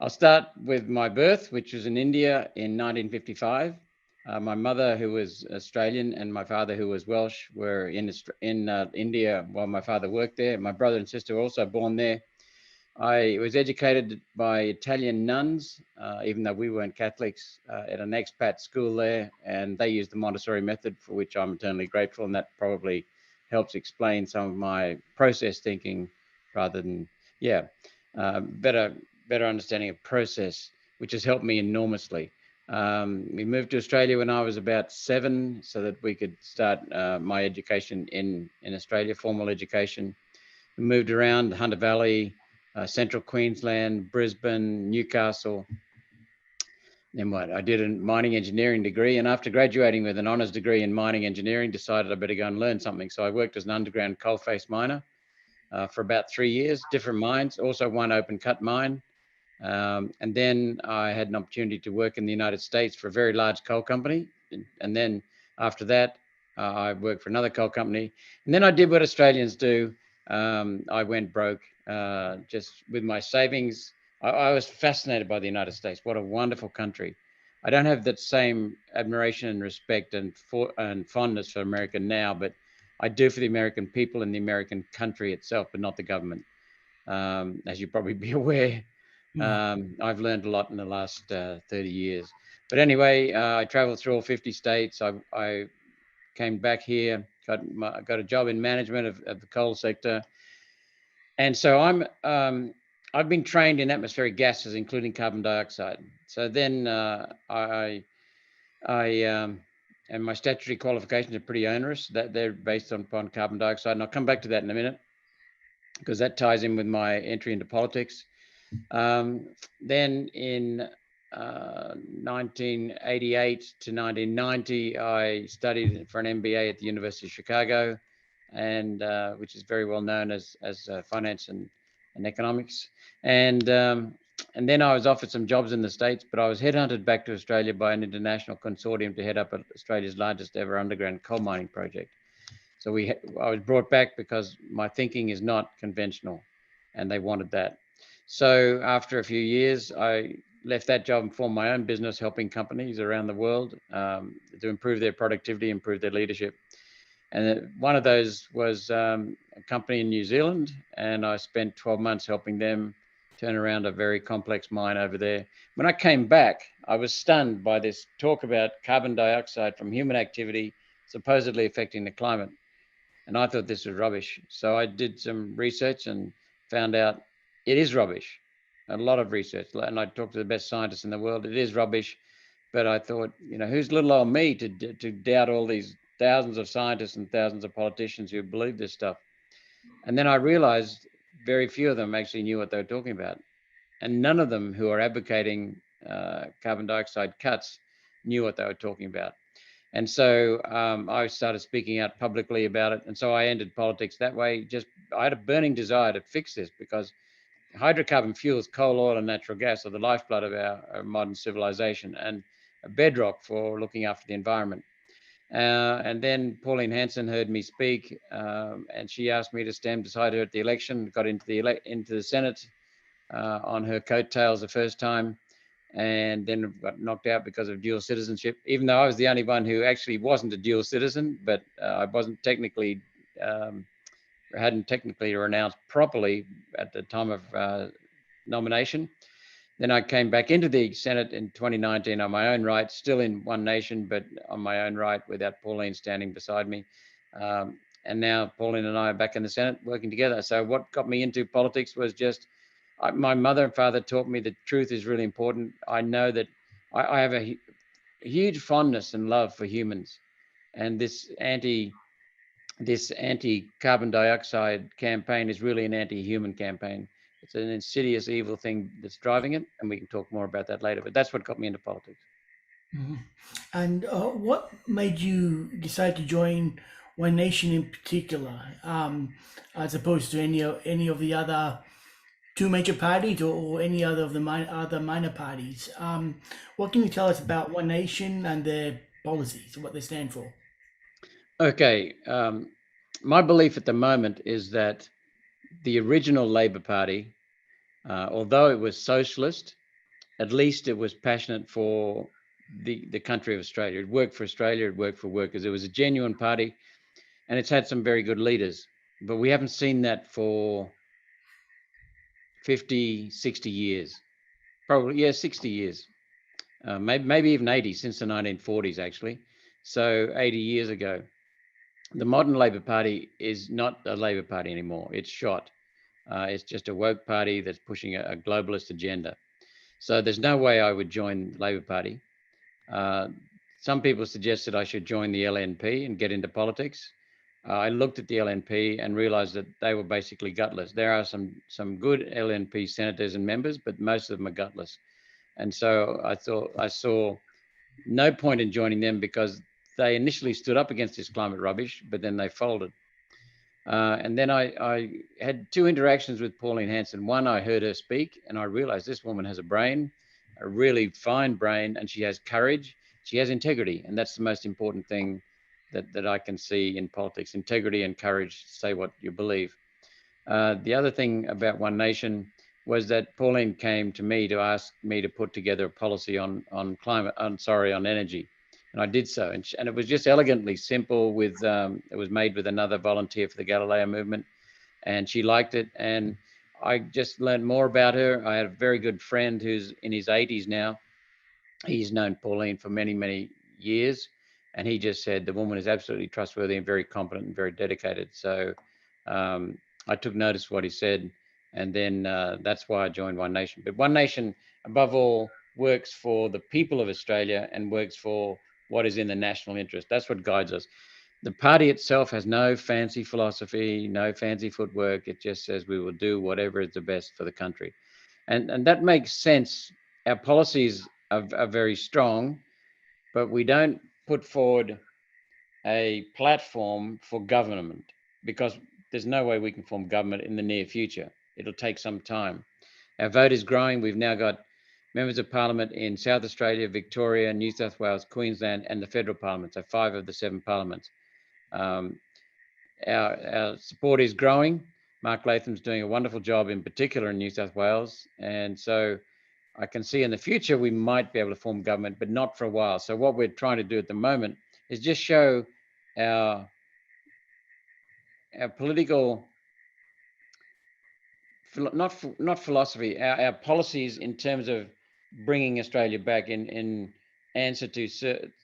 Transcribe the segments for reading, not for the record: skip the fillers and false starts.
I'll start with my birth, which was in India in 1955. My mother, who was Australian, and my father, who was Welsh, were in India while my father worked there. My brother and sister were also born there. I was educated by Italian nuns, even though we weren't Catholics, at an expat school there, and they used the Montessori method, for which I'm eternally grateful, and that probably helps explain some of my process thinking rather than, better understanding of process, which has helped me enormously. We moved to Australia when I was about 7 so that we could start my education in Australia, formal education. We moved around Hunter Valley, Central Queensland, Brisbane, Newcastle. Then what? I did a mining engineering degree, and after graduating with an honours degree in mining engineering, decided I better go and learn something. So I worked as an underground coalface miner for about 3 years, different mines, also one open cut mine. And then I had an opportunity to work in the United States for a very large coal company. And then after that, I worked for another coal company. And then I did what Australians do. I went broke just with my savings. I was fascinated by the United States. What a wonderful country. I don't have that same admiration and respect and fondness for America now, but I do for the American people and the American country itself, but not the government. As you probably be aware, I've learned a lot in the last 30 years. But anyway, I traveled through all 50 states. I came back here, got a job in management of the coal sector. And so I've been trained in atmospheric gases, including carbon dioxide. So then and my statutory qualifications are pretty onerous. That they're based upon carbon dioxide. And I'll come back to that in a minute, because that ties in with my entry into politics. Then in 1988 to 1990, I studied for an MBA at the University of Chicago, and which is very well known as finance and economics. And then I was offered some jobs in the States, but I was headhunted back to Australia by an international consortium to head up Australia's largest ever underground coal mining project. So I was brought back because my thinking is not conventional, and they wanted that. So after a few years, I left that job and formed my own business, helping companies around the world to improve their productivity, improve their leadership. And one of those was a company in New Zealand, and I spent 12 months helping them turn around a very complex mine over there. When I came back, I was stunned by this talk about carbon dioxide from human activity supposedly affecting the climate. And I thought this was rubbish. So I did some research and found out it is rubbish. A lot of research. And I talked to the best scientists in the world. It is rubbish. But I thought, who's little old me to doubt all these thousands of scientists and thousands of politicians who believe this stuff? And then I realized very few of them actually knew what they were talking about. And none of them who are advocating carbon dioxide cuts knew what they were talking about. And so I started speaking out publicly about it. And so I entered politics that way. I had a burning desire to fix this, because hydrocarbon fuels, coal, oil, and natural gas, are the lifeblood of our modern civilization and a bedrock for looking after the environment. And then Pauline Hanson heard me speak, and she asked me to stand beside her at the election, got into the Senate on her coattails the first time, and then got knocked out because of dual citizenship, even though I was the only one who actually wasn't a dual citizen, but I wasn't technically, hadn't technically renounced properly at the time of nomination. Then I came back into the Senate in 2019 on my own right, still in one nation, but on my own right, without Pauline standing beside me. And now Pauline and I are back in the Senate working together. So what got me into politics was just, my mother and father taught me that truth is really important. I know that I have a huge fondness and love for humans, and this anti-carbon dioxide campaign is really an anti-human campaign. It's an insidious, evil thing that's driving it, and we can talk more about that later. But that's what got me into politics. Mm-hmm. And what made you decide to join One Nation in particular, as opposed to any of the other two major parties, or any other of the other minor parties? What can you tell us about One Nation and their policies, what they stand for? Okay, my belief at the moment is that the original Labor Party, although it was socialist, at least it was passionate for the country of Australia. It worked for Australia, it worked for workers. It was a genuine party, and it's had some very good leaders. But we haven't seen that for 50, 60 years. Probably, yeah, 60 years. Maybe even 80, since the 1940s, actually. So 80 years ago. The modern Labor Party is not a Labor Party anymore. It's shot. It's just a woke party that's pushing a globalist agenda. So there's no way I would join the Labor Party. Some people suggested I should join the LNP and get into politics. I looked at the LNP and realised that they were basically gutless. There are some good LNP senators and members, but most of them are gutless. And so I saw no point in joining them, because they initially stood up against this climate rubbish, but then they folded. And then I had two interactions with Pauline Hanson. One, I heard her speak, and I realized this woman has a brain, a really fine brain, and she has courage. She has integrity, and that's the most important thing that I can see in politics: integrity and courage to say what you believe. The other thing about One Nation was that Pauline came to me to ask me to put together a policy on energy, and I did so. And it was just elegantly simple. It was made with another volunteer for the Galileo movement, and she liked it. And I just learned more about her. I had a very good friend who's in his 80s now. He's known Pauline for many, many years, and he just said the woman is absolutely trustworthy and very competent and very dedicated. So I took notice of what he said, and then that's why I joined One Nation. But One Nation, above all, works for the people of Australia and works for what is in the national interest. That's what guides us. The party itself has no fancy philosophy, no fancy footwork. It just says we will do whatever is the best for the country. And that makes sense. Our policies are very strong, but we don't put forward a platform for government, because there's no way we can form government in the near future. It'll take some time. Our vote is growing. We've now got members of parliament in South Australia, Victoria, New South Wales, Queensland, and the federal parliament, so 5 of the 7 parliaments. Our support is growing. Mark Latham's doing a wonderful job, in particular in New South Wales. And so I can see in the future we might be able to form government, but not for a while. So what we're trying to do at the moment is just show our political, not philosophy, our policies in terms of bringing Australia back in answer to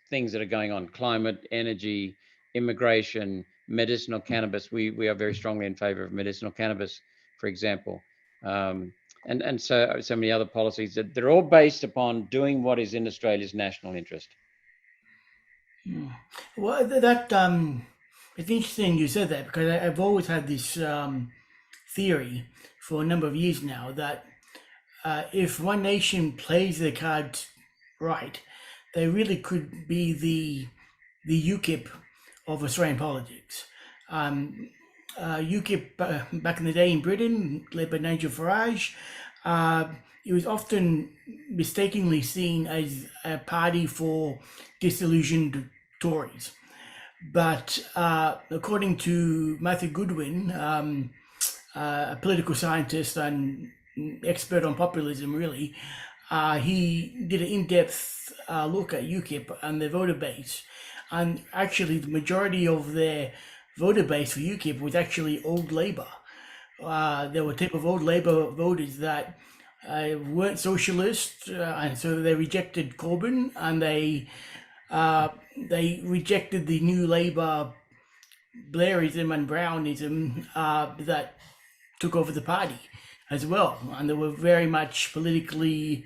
things that are going on: climate, energy, immigration, medicinal cannabis. We are very strongly in favour of medicinal cannabis, for example, and so many other policies that they're all based upon doing what is in Australia's national interest. Well, it's interesting you said that, because I've always had this theory for a number of years now that if One Nation plays their cards right, they really could be the UKIP of Australian politics. UKIP back in the day in Britain, led by Nigel Farage, it was often mistakenly seen as a party for disillusioned Tories. But according to Matthew Goodwin, a political scientist and expert on populism, really, he did an in-depth look at UKIP and their voter base. And actually, the majority of their voter base for UKIP was actually old Labor. There were a type of old Labor voters that weren't socialist, and so they rejected Corbyn, and they rejected the new Labor Blairism and Brownism that took over the party as well, and they were very much politically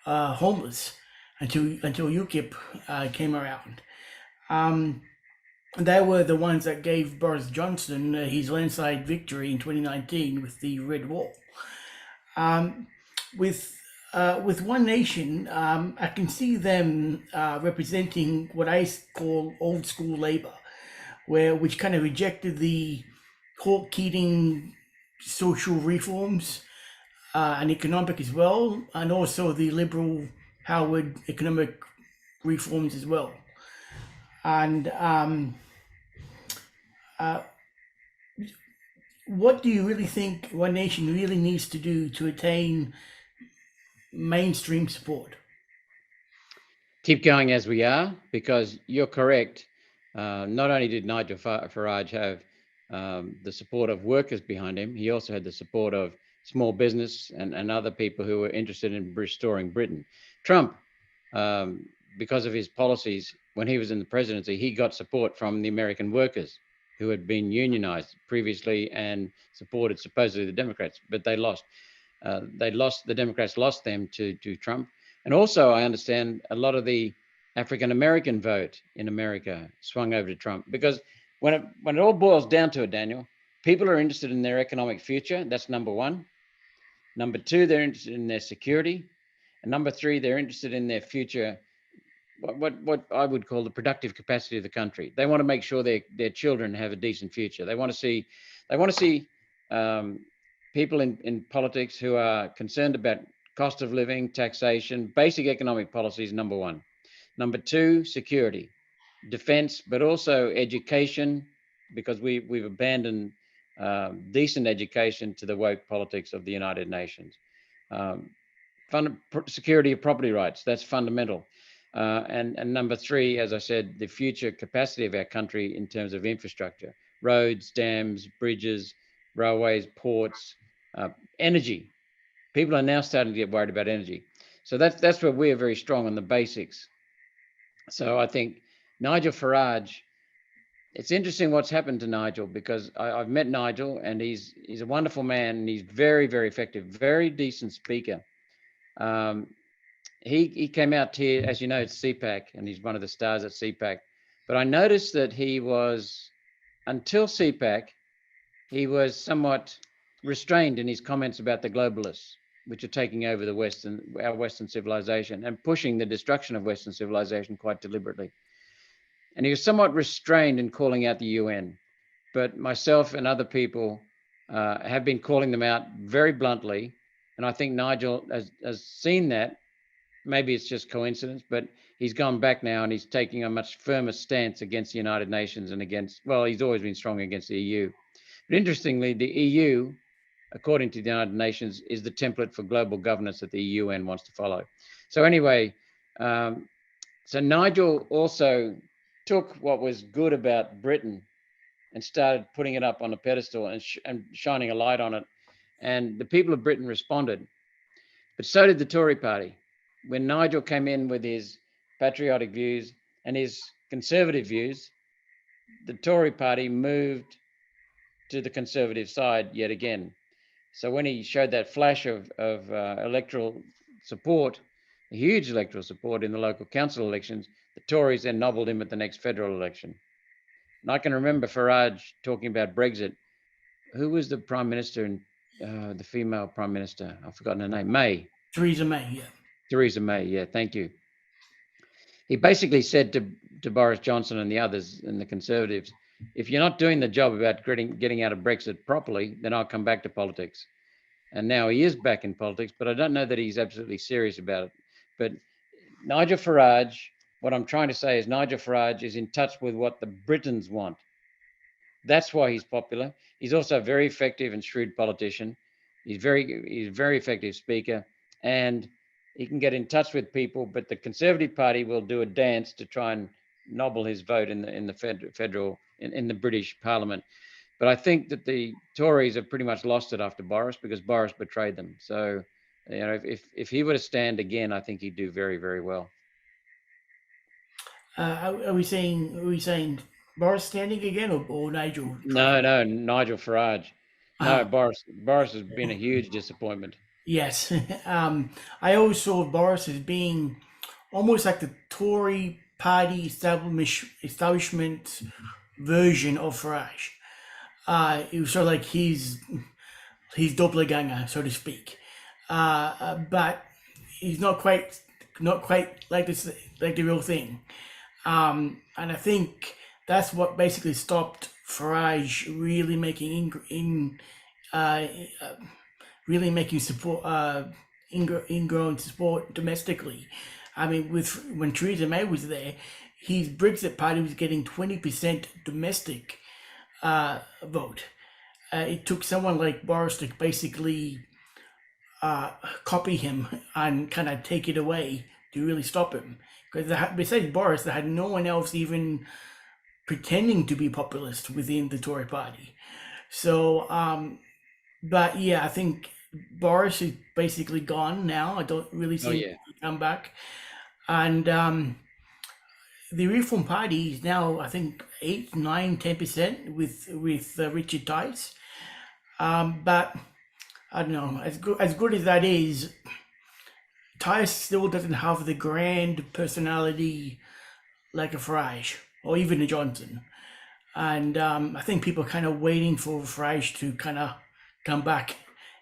homeless until UKIP came around. They were the ones that gave Boris Johnson his landslide victory in 2019 with the Red Wall. With One Nation, I can see them representing what I call old school Labor, which kind of rejected the Hawke Keating social reforms and economic as well, and also the Liberal Howard economic reforms as well. And what do you really think One Nation really needs to do to attain mainstream support? Keep going as we are, because you're correct. Not only did Nigel Farage have the support of workers behind him, he also had the support of small business and other people who were interested in restoring Britain. Trump, because of his policies, when he was in the presidency, he got support from the American workers who had been unionized previously and supported supposedly the Democrats, but they lost. The Democrats lost them to Trump. And also, I understand a lot of the African American vote in America swung over to Trump, because when it all boils down to it, Daniel, people are interested in their economic future. That's number one. Number two, they're interested in their security. And number three, they're interested in their future, what I would call the productive capacity of the country. They want to make sure their children have a decent future. They want to see people in politics who are concerned about cost of living, taxation, basic economic policies. Number one. Number two, security, defense, but also education, because we've abandoned decent education to the woke politics of the United Nations. Security of property rights, that's fundamental. And number three, as I said, the future capacity of our country in terms of infrastructure, roads, dams, bridges, railways, ports, energy. People are now starting to get worried about energy. So that's where we're very strong on the basics. So I think Nigel Farage, it's interesting what's happened to Nigel, because I've met Nigel and he's a wonderful man, and he's very, very effective, very decent speaker. He came out here, as you know, at CPAC, and he's one of the stars at CPAC. But I noticed that he was, until CPAC, he was somewhat restrained in his comments about the globalists, which are taking over our Western civilization and pushing the destruction of Western civilization quite deliberately. And he was somewhat restrained in calling out the UN. But myself and other people have been calling them out very bluntly. And I think Nigel has seen that. Maybe it's just coincidence, but he's gone back now and he's taking a much firmer stance against the United Nations and he's always been strong against the EU. But interestingly, the EU, according to the United Nations, is the template for global governance that the UN wants to follow. So anyway, so Nigel also took what was good about Britain and started putting it up on a pedestal and shining a light on it. And the people of Britain responded. But so did the Tory party. When Nigel came in with his patriotic views and his conservative views, the Tory party moved to the conservative side yet again. So when he showed that flash of electoral support, a huge electoral support in the local council elections, the Tories then nobbled him at the next federal election. And I can remember Farage talking about Brexit. Who was the Prime Minister, and the female Prime Minister? I've forgotten her name. May. Theresa May, yeah. Theresa May, yeah, thank you. He basically said to Boris Johnson and the others and the Conservatives, if you're not doing the job about getting out of Brexit properly, then I'll come back to politics. And now he is back in politics, but I don't know that he's absolutely serious about it. But Nigel Farage, what I'm trying to say is Nigel Farage is in touch with what the Britons want. That's why he's popular. He's also a very effective and shrewd politician. He's a very effective speaker, and he can get in touch with people. But the Conservative Party will do a dance to try and nobble his vote in the British Parliament. But I think that the Tories have pretty much lost it after Boris, because Boris betrayed them. So, if he were to stand again, I think he'd do very, very well. Are we saying Boris standing again, or Nigel? No, Nigel Farage. No, Boris has been a huge disappointment. Yes. I always saw Boris as being almost like the Tory party establishment version of Farage. It was sort of like his doppelganger, so to speak. But he's not quite like this, like the real thing. And I think that's what basically stopped Farage really making ingrowing support domestically. I mean, when Theresa May was there, his Brexit party was getting 20% domestic vote. It took someone like Boris to basically uh, copy him and kind of take it away to really stop him. Because besides Boris, there had no one else even pretending to be populist within the Tory party. So, but yeah, I think Boris is basically gone now. I don't really Oh see him yeah. come back. And the Reform Party is now, I think, 8, 9, 10% with Richard Tice. But I don't know. As good as that is, Tice still doesn't have the grand personality like a Farage or even a Johnson. And I think people are kind of waiting for Farage to kind of come back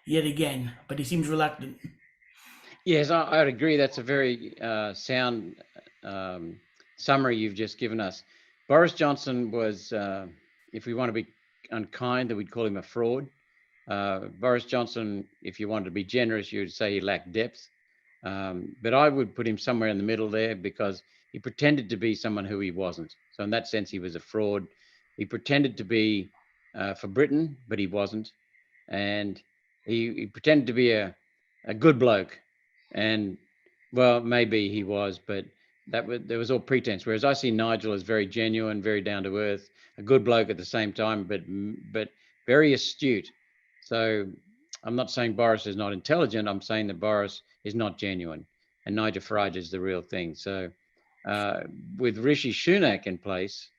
yet again, but he seems reluctant. Yes, I'd agree. That's a very sound summary you've just given us. Boris Johnson was, if we want to be unkind, that we'd call him a fraud. Boris Johnson, if you wanted to be generous, you'd say he lacked depth. But I would put him somewhere in the middle there because he pretended to be someone who he wasn't. So in that sense, he was a fraud. He pretended to be for Britain, but he wasn't. And he pretended to be a good bloke. And well, maybe he was, but there was all pretense. Whereas I see Nigel as very genuine, very down to earth, a good bloke at the same time, but very astute. So I'm not saying Boris is not intelligent. I'm saying that Boris is not genuine, and Nigel Farage is the real thing. So uh, with Rishi Sunak in place,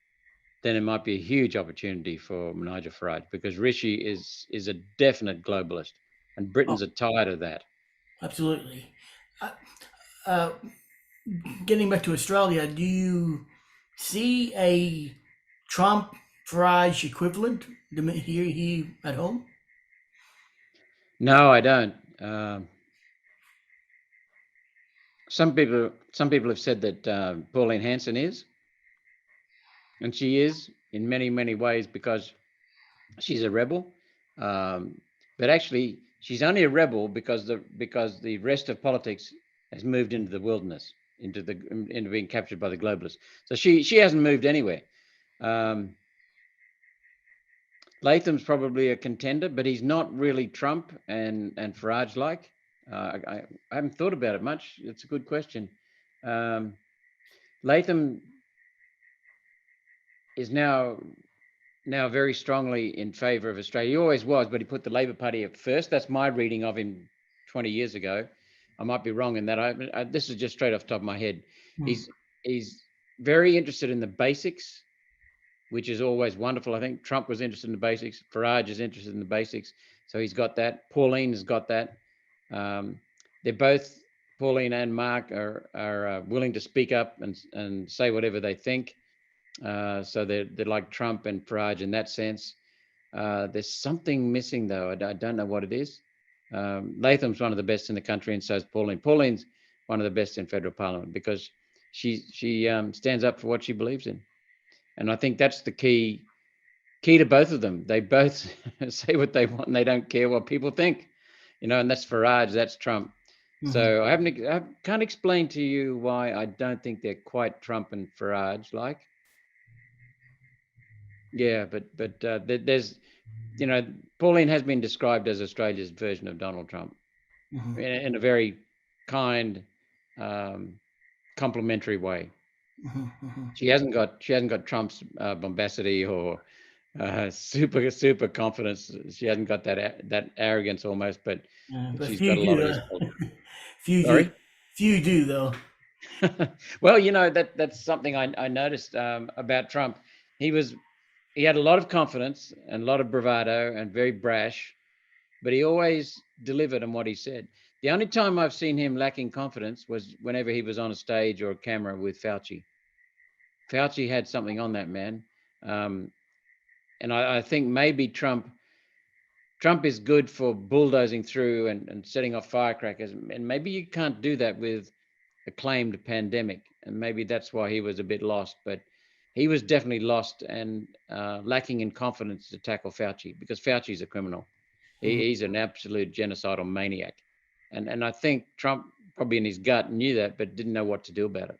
then it might be a huge opportunity for Nigel Farage because Rishi is a definite globalist, and Oh, Britons are tired of that. absolutely. Uh, uh, Getting back to Australia, do you see a Trump Farage equivalent here at home? No, I don't. Some people have said that Pauline Hanson is, and she is in many many ways because she's a rebel. Um, but actually, she's only a rebel because the rest of politics has moved into the wilderness, into being captured by the globalists. So she hasn't moved anywhere. Um, Latham's probably a contender, but he's not really Trump and Farage like. I haven't thought about it much. It's a good question. Um, Latham is now very strongly in favour of Australia. He always was, but he put the Labor Party at first. That's my reading of him 20 years ago. I might be wrong in that. This is just straight off the top of my head. Hmm. He's very interested in the basics, which is always wonderful. I think Trump was interested in the basics. Farage is interested in the basics. So he's got that. Pauline has got that. Um, they're both, Pauline and Mark, are willing to speak up and say whatever they think. So they're like Trump and Farage in that sense. There's something missing though. I don't know what it is. Latham's one of the best in the country, and so is Pauline. Pauline's one of the best in federal parliament because she stands up for what she believes in, and I think that's the key to both of them. They both say what they want, and they don't care what people think, and that's Farage, that's Trump. Hmm. So I can't explain to you why I don't think they're quite Trump and Farage like. Yeah, but there's, Pauline has been described as Australia's version of Donald Trump Hmm. in a very kind, um, complimentary way. Hmm. She hasn't got Trump's bombacity or super confidence. She hasn't got that arrogance almost, but But she's got few a lot of do. response. Few do. Sorry. Few do, though. Well, that's something I noticed about Trump. He was he had a lot of confidence and a lot of bravado and very brash, but he always delivered on what he said. The only time I've seen him lacking confidence was whenever he was on a stage or a camera with Fauci. Fauci had something on that man, um, and I think maybe Trump is good for bulldozing through and setting off firecrackers, and maybe you can't do that with a claimed pandemic, and maybe that's why he was a bit lost. But he was definitely lost and lacking in confidence to tackle Fauci because Fauci's a criminal. Hmm. He's an absolute genocidal maniac, and I think Trump probably in his gut knew that, but didn't know what to do about it.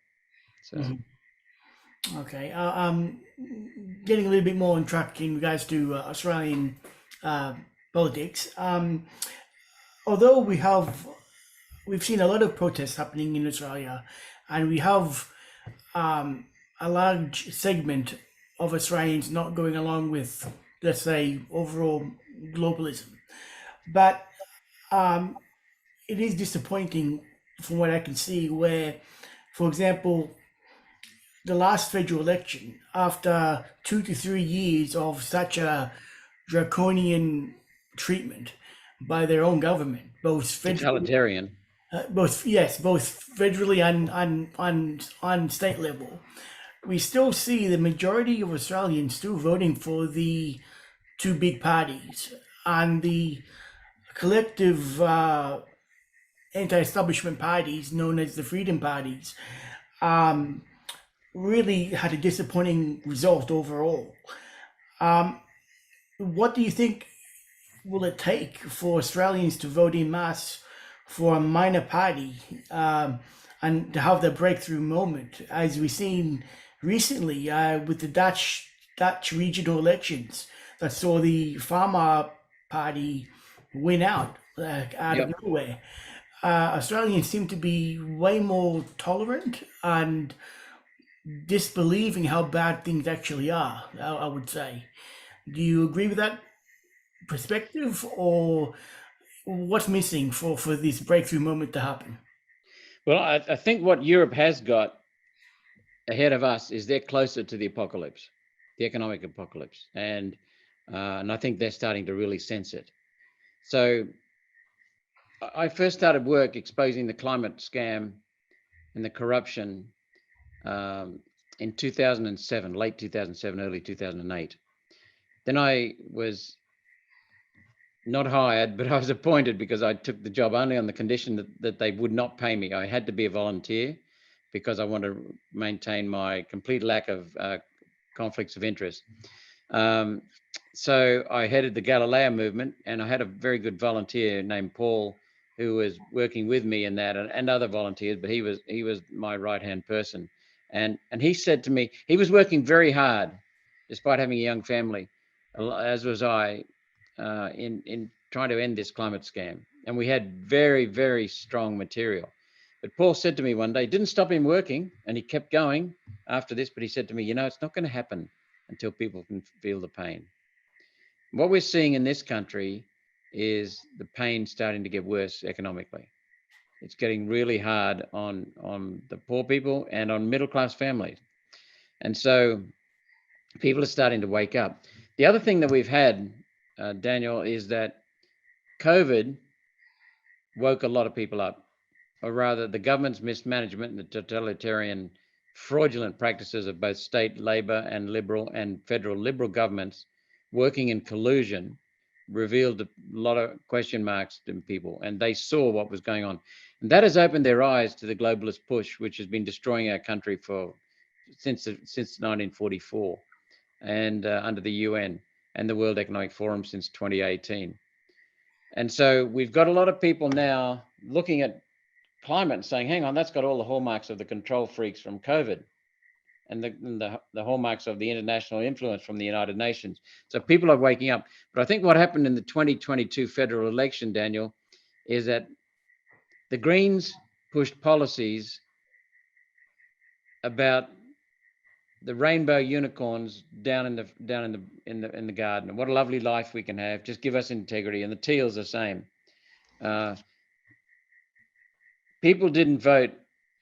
So Hmm. Okay. Getting a little bit more on track in regards to Australian uh, politics. although we've seen a lot of protests happening in Australia, and we have a large segment of Australians not going along with, let's say, overall globalism. But um, it is disappointing from what I can see, where, for example, the last federal election, after 2 to 3 years of such a draconian treatment by their own government, Totalitarian. both federally and on state level, we still see the majority of Australians still voting for the two big parties, and the collective anti-establishment parties known as the freedom parties um, really had a disappointing result overall. Um, what do you think will it take for Australians to vote in mass for a minor party, and to have the breakthrough moment, as we've seen recently with the Dutch regional elections that saw the Farmer Party win out of Yep. nowhere? Australians seem to be way more tolerant and disbelieving how bad things actually are, I would say. Do you agree with that perspective, or what's missing for this breakthrough moment to happen? Well, I think what Europe has got ahead of us is they're closer to the apocalypse, the economic apocalypse, and I think they're starting to really sense it. So I first started work exposing the climate scam and the corruption in 2007, late 2007, early 2008. Then I was not hired, but I was appointed because I took the job only on the condition that they would not pay me. I had to be a volunteer because I want to maintain my complete lack of conflicts of interest. Um, so I headed the Galileo movement, and I had a very good volunteer named Paul who was working with me in that, and other volunteers, but he was my right-hand person. And he said to me, he was working very hard despite having a young family, as was I, in trying to end this climate scam. And we had very, very strong material. But Paul said to me one day, didn't stop him working, and he kept going after this, but he said to me, it's not going to happen until people can feel the pain. What we're seeing in this country is the pain starting to get worse economically. It's getting really hard on the poor people and on middle class families. And so people are starting to wake up. The other thing that we've had, Daniel, is that COVID woke a lot of people up, or rather the government's mismanagement and the totalitarian fraudulent practices of both state Labor and Liberal and federal Liberal governments working in collusion revealed a lot of question marks to people, and they saw what was going on. And that has opened their eyes to the globalist push, which has been destroying our country since 1944, and under the UN and the World Economic Forum since 2018. And so we've got a lot of people now looking at climate and saying, hang on, that's got all the hallmarks of the control freaks from COVID, and the hallmarks of the international influence from the United Nations. So people are waking up. But I think what happened in the 2022 federal election, Daniel, is that the Greens pushed policies about the rainbow unicorns down in the garden, and what a lovely life we can have. Just give us integrity. And the Teals the same. People didn't vote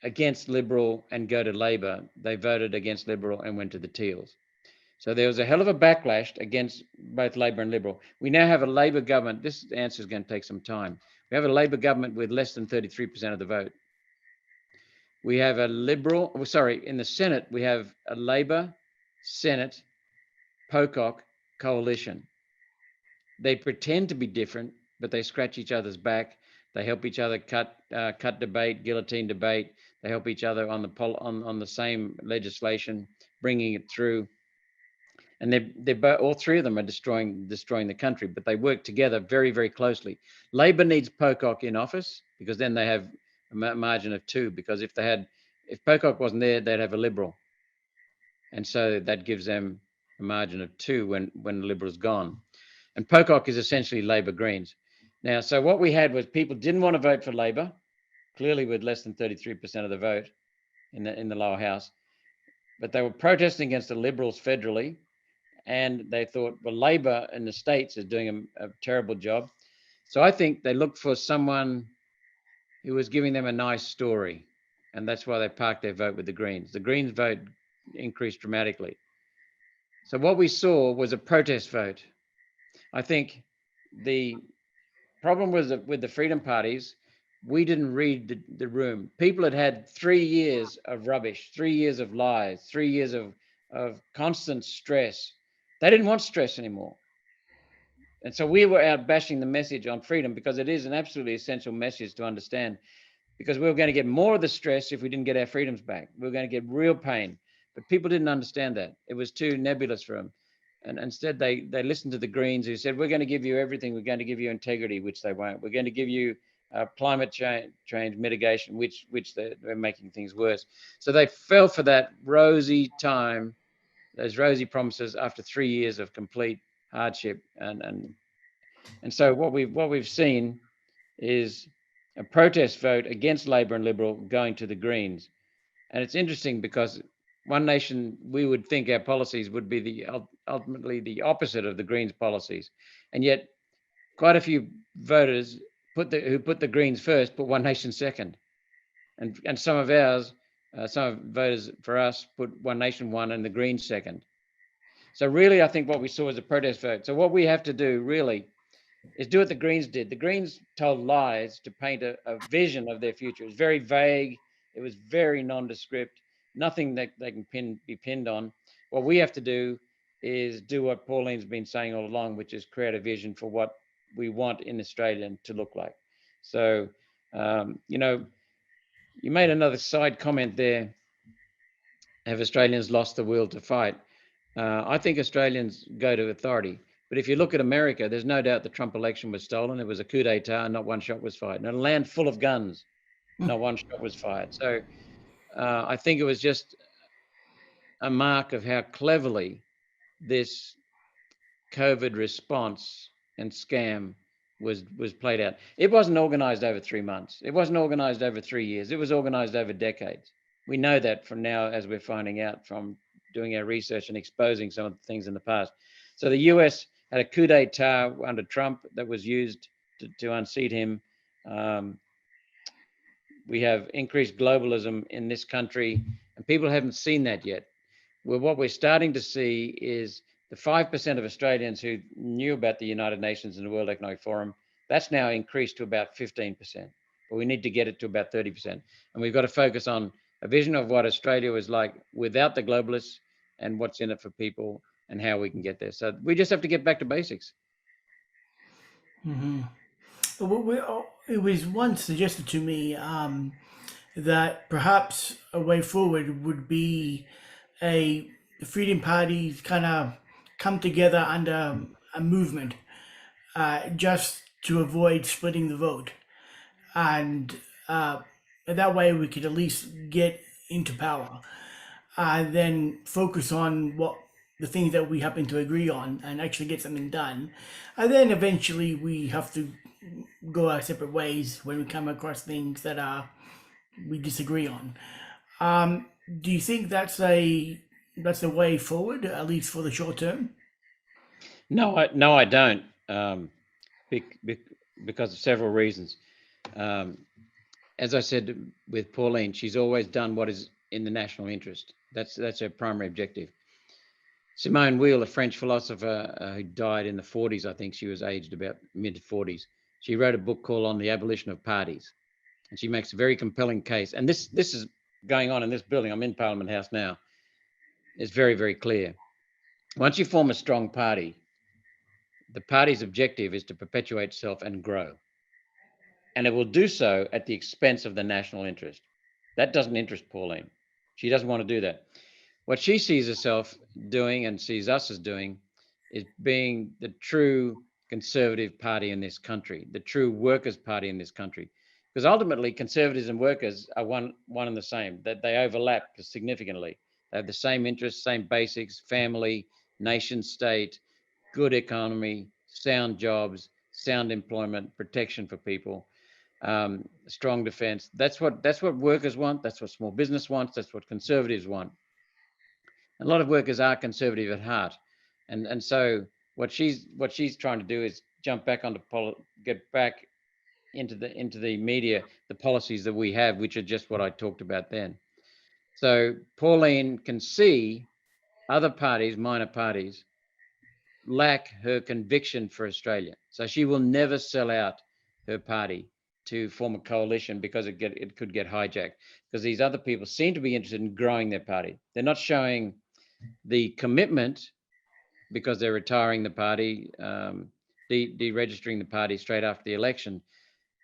against Liberal and go to Labor. They voted against Liberal and went to the Teals. So there was a hell of a backlash against both Labor and Liberal. We now have a Labor government. This answer is going to take some time. We have a Labor government with less than 33% of the vote. We have a Liberal, in the Senate, we have a Labor Senate Pocock coalition. They pretend to be different, but they scratch each other's back. They help each other cut debate, guillotine debate. They help each other on the same legislation, bringing it through. And they're all three of them are destroying the country, but they work together very, very closely. Labor needs Pocock in office because then they have a margin of 2. Because if Pocock wasn't there, they'd have a Liberal, and so that gives them a margin of 2 when the Liberal's gone. And Pocock is essentially Labor Greens. Now, so what we had was people didn't want to vote for Labor, clearly with less than 33% of the vote in the lower house, but they were protesting against the Liberals federally, and they thought, well, Labor in the states is doing a terrible job. So I think they looked for someone who was giving them a nice story, and that's why they parked their vote with the Greens. The Greens vote increased dramatically. So what we saw was a protest vote. I think the problem was that with the freedom parties, we didn't read the room. People had had 3 years of rubbish, 3 years of lies, 3 years of constant stress. They didn't want stress anymore. And so we were out bashing the message on freedom because it is an absolutely essential message to understand, because we were going to get more of the stress if we didn't get our freedoms back. We were going to get real pain. But people didn't understand that. It was too nebulous for them. And instead, they listened to the Greens, who said, we're going to give you everything. We're going to give you integrity, which they won't. We're going to give you climate change mitigation, which they're making things worse. So they fell for that rosy time, those rosy promises after 3 years of complete hardship. And so what we've seen is a protest vote against Labor and Liberal going to the Greens. And it's interesting because One Nation, we would think our policies would be ultimately the opposite of the Greens' policies. And yet quite a few voters who put the Greens first, put One Nation second. And some of ours, some voters for us put One Nation one and the Greens second. So really, I think what we saw was a protest vote. So what we have to do really is do what the Greens did. The Greens told lies to paint a vision of their future. It was very vague. It was very nondescript. Nothing that they can be pinned on. What we have to do is do what Pauline's been saying all along, which is create a vision for what we want in Australia to look like. So, you made another side comment there. Have Australians lost the will to fight? I think Australians go to authority. But if you look at America, there's no doubt the Trump election was stolen. It was a coup d'etat, and not one shot was fired. And a land full of guns, not one shot was fired. So I think it was just a mark of how cleverly this COVID response and scam was played out. It wasn't organized over 3 months. It wasn't organized over 3 years. It was organized over decades. We know that from now, as we're finding out from doing our research and exposing some of the things in the past. So the US had a coup d'etat under Trump that was used to unseat him. We have increased globalism in this country, and people haven't seen that yet. Well, what we're starting to see is the 5% of Australians who knew about the United Nations and the World Economic Forum, that's now increased to about 15%. But we need to get it to about 30%. And we've got to focus on a vision of what Australia was like without the globalists and what's in it for people and how we can get there. So we just have to get back to basics. Mm-hmm. It was once suggested to me that perhaps a way forward would be the Freedom Parties kind of come together under a movement, just to avoid splitting the vote, and that way we could at least get into power, and then focus on what the things that we happen to agree on and actually get something done, and then eventually we have to go our separate ways when we come across things that we disagree on. Do you think that's a way forward, at least for the short term? No, I don't, because of several reasons. As I said with Pauline, she's always done what is in the national interest. That's her primary objective. Simone Weil, a French philosopher who died in the 40s, I think she was aged about mid-40s. She wrote a book called On the Abolition of Parties, and she makes a very compelling case. And this is going on in this building. I'm in Parliament House now. It's very, very clear. Once you form a strong party, the party's objective is to perpetuate itself and grow. And it will do so at the expense of the national interest. That doesn't interest Pauline. She doesn't want to do that. What she sees herself doing and sees us as doing is being the true conservative party in this country, the true workers' party in this country. Because ultimately, conservatives and workers are one and the same, that they overlap significantly. They have the same interests, same basics: family, nation state, good economy, sound jobs, sound employment, protection for people, strong defence. That's what workers want. That's what small business wants. That's what conservatives want. A lot of workers are conservative at heart, and so what she's trying to do is jump back onto get back into the media, the policies that we have, which are just what I talked about then. So Pauline can see other parties, minor parties, lack her conviction for Australia. So she will never sell out her party to form a coalition because it could get hijacked. Because these other people seem to be interested in growing their party. They're not showing the commitment because they're retiring the party, deregistering the party straight after the election.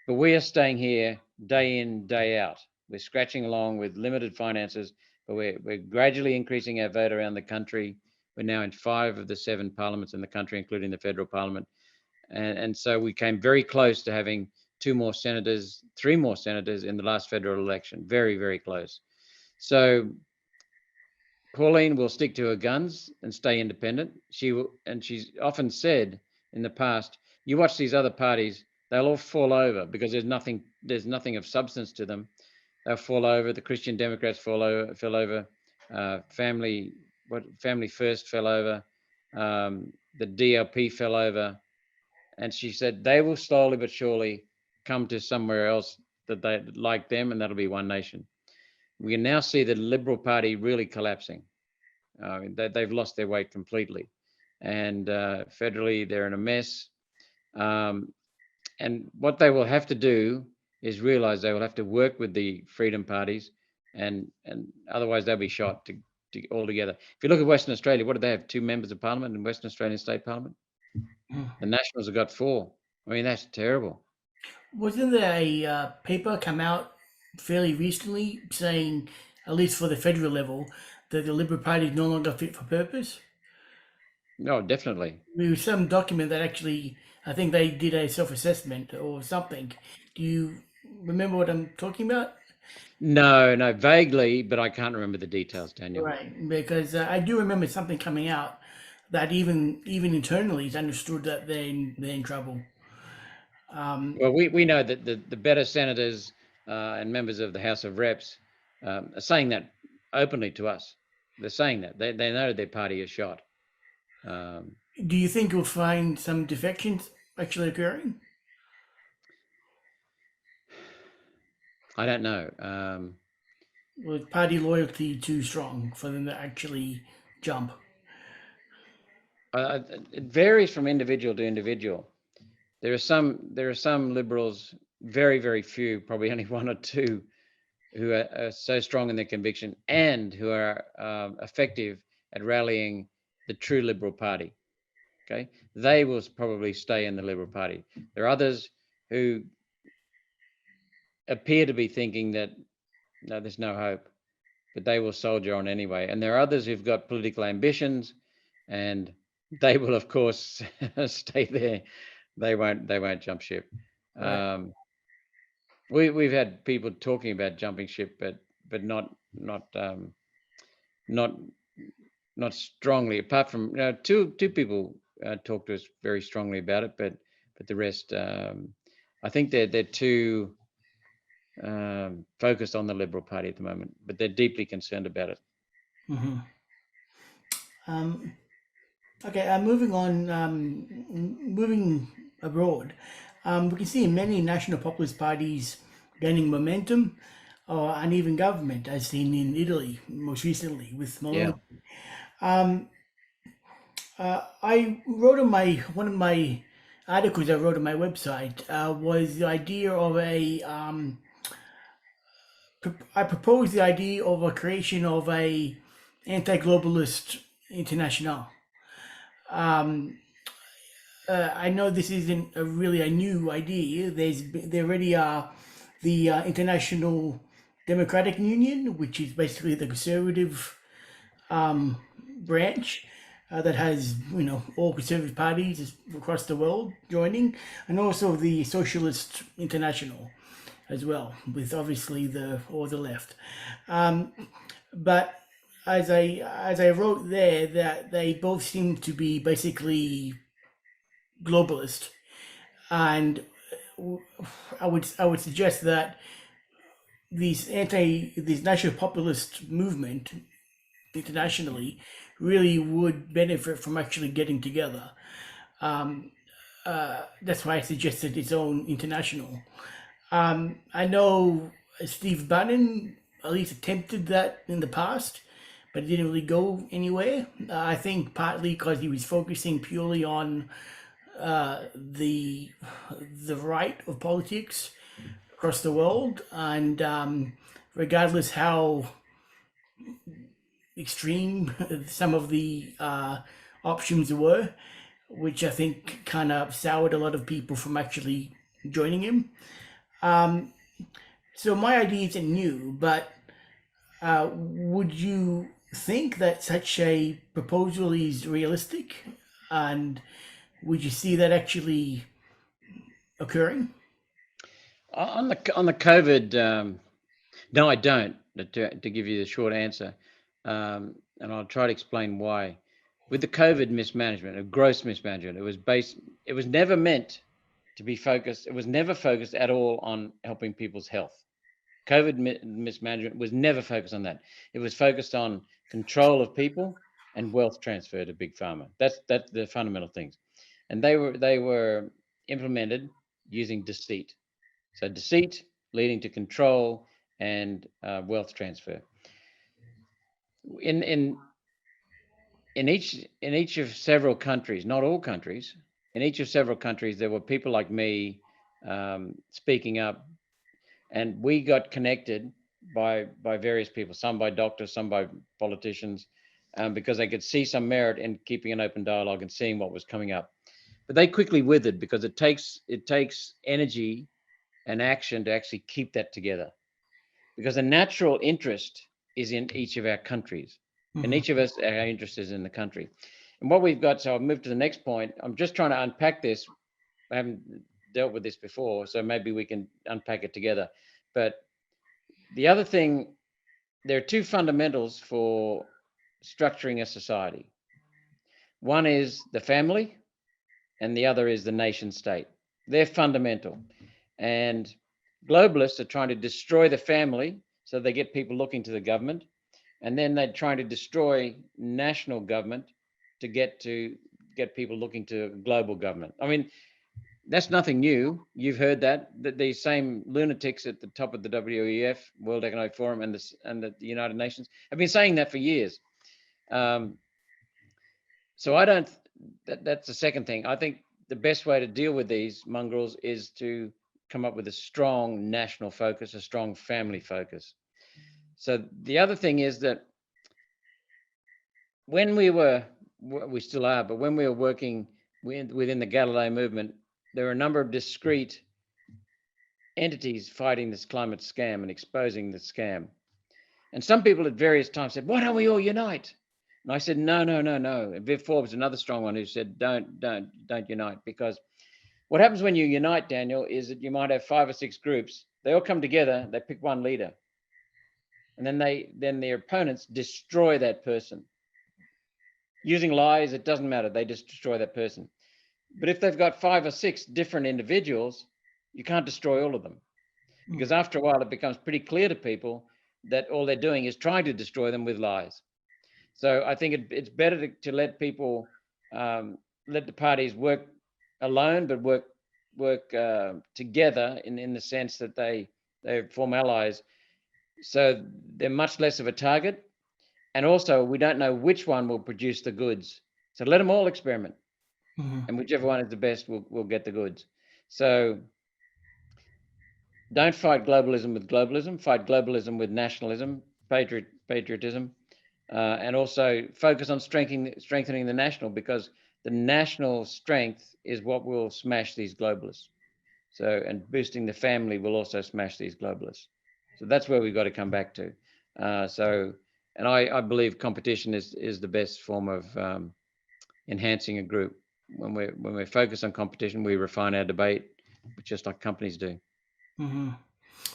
But we are staying here day in, day out. We're scratching along with limited finances, but we're gradually increasing our vote around the country. We're now in 5 of the 7 parliaments in the country, including the federal parliament. And so we came very close to having 2 more senators, 3 more senators in the last federal election. Very, very close. So Pauline will stick to her guns and stay independent. She will, and she's often said in the past, you watch these other parties, they'll all fall over because there's nothing of substance to them. They'll fall over. The Christian Democrats fell over. Family First fell over. The DLP fell over. And she said they will slowly but surely come to somewhere else that they like them, and that'll be One Nation. We can now see the Liberal Party really collapsing. They've lost their weight completely, and federally they're in a mess. And what they will have to do is realise they will have to work with the freedom parties, and otherwise they'll be shot to altogether. If you look at Western Australia, what do they have? 2 members of Parliament in Western Australian State Parliament. The Nationals have got 4. I mean, that's terrible. Wasn't there a paper come out fairly recently saying, at least for the federal level, that the Liberal Party is no longer fit for purpose? No, definitely. There was some document that actually, I think they did a self-assessment or something. Do you remember what I'm talking about? No, vaguely, but I can't remember the details, Daniel. Right, because I do remember something coming out that even internally it's understood that they're in trouble. Well, we know that the better senators and members of the House of Reps are saying that openly to us. They're saying that they know their party is shot. Do you think you'll find some defections actually occurring? I don't know. Was party loyalty too strong for them to actually jump? It varies from individual to individual. There are some Liberals, very, very few, probably only 1 or 2, who are so strong in their conviction and who are effective at rallying the true Liberal Party. Okay, they will probably stay in the Liberal Party. There are others who appear to be thinking that no, there's no hope, but they will soldier on anyway. And there are others who've got political ambitions, and they will, of course, stay there. They won't jump ship. Right. We've had people talking about jumping ship, but not strongly. Apart from two people talked to us very strongly about it, but the rest, I think they're too focused on the Liberal Party at the moment, but they're deeply concerned about it. Mm-hmm. Okay, moving on, moving abroad, we can see many national populist parties gaining momentum or uneven government, as seen in Italy most recently with Yeah. Malone. I wrote on one of my articles I wrote on my website was the idea of I proposed the idea of a creation of a anti-globalist international. I know this isn't really a new idea. There already are the International Democratic Union, which is basically the conservative branch that has all conservative parties across the world joining, and also the Socialist International as well, with obviously the left. But as I wrote there, that they both seem to be basically globalist. and I would suggest that this national populist movement internationally really would benefit from actually getting together. Um, that's why I suggested its own international. I know Steve Bannon at least attempted that in the past, but it didn't really go anywhere. I think partly because he was focusing purely on the right of politics across the world, and regardless how extreme some of the options were, which I think kind of soured a lot of people from actually joining him. Um, so my idea isn't new, but would you think that such a proposal is realistic? And would you see that actually occurring? On the COVID, no, I don't. To give you the short answer, and I'll try to explain why. With the COVID mismanagement, a gross mismanagement, it was never meant to be focused. It was never focused at all on helping people's health. COVID mismanagement was never focused on that. It was focused on control of people and wealth transfer to big pharma. That's the fundamental things, and they were implemented using deceit. So deceit leading to control and wealth transfer. In in in each of several countries, not all countries, in each of several countries, there were people like me speaking up, and we got connected by various people, some by doctors, some by politicians, because they could see some merit in keeping an open dialogue and seeing what was coming up. But they quickly withered because it takes energy and action to actually keep that together. Because the natural interest is in each of our countries, and Mm-hmm. each of us, our interest is in the country. And what we've got, so I'll move to the next point. I'm just trying to unpack this. I haven't dealt with this before, so maybe we can unpack it together. But the other thing, there are two fundamentals for structuring a society. One is the family, and the other is the nation state. They're fundamental. And globalists are trying to destroy the family so they get people looking to the government. And then they're trying to destroy national government to get people looking to global government. I mean, that's nothing new. You've heard that these same lunatics at the top of the WEF, World Economic Forum, and the United Nations have been saying that for years. Um, so I don't. That's the second thing. I think the best way to deal with these mongrels is to come up with a strong national focus, a strong family focus. So the other thing is that when we still are, but when we were working within the Galileo movement, there are a number of discrete entities fighting this climate scam and exposing the scam. And some people at various times said, "Why don't we all unite?" And I said, "No, no, no, no." And Viv Forbes, another strong one, who said, "Don't unite," because what happens when you unite, Daniel, is that you might have 5 or 6 groups. They all come together. They pick one leader, and then their opponents destroy that person using lies. It doesn't matter. They just destroy that person. But if they've got 5 or 6 different individuals, you can't destroy all of them, because after a while it becomes pretty clear to people that all they're doing is trying to destroy them with lies. So I think it's better to let people, let the parties work alone, but work together in the sense that they form allies. So they're much less of a target, and also we don't know which one will produce the goods. So let them all experiment, Mm-hmm. and whichever one is the best will get the goods. So don't fight globalism with globalism. Fight globalism with nationalism, patriotism, and also focus on strengthening the national, because the national strength is what will smash these globalists. So, and boosting the family will also smash these globalists. So that's where we've got to come back to. And I believe competition is the best form of enhancing a group. When we focus on competition, we refine our debate, just like companies do. Mm-hmm.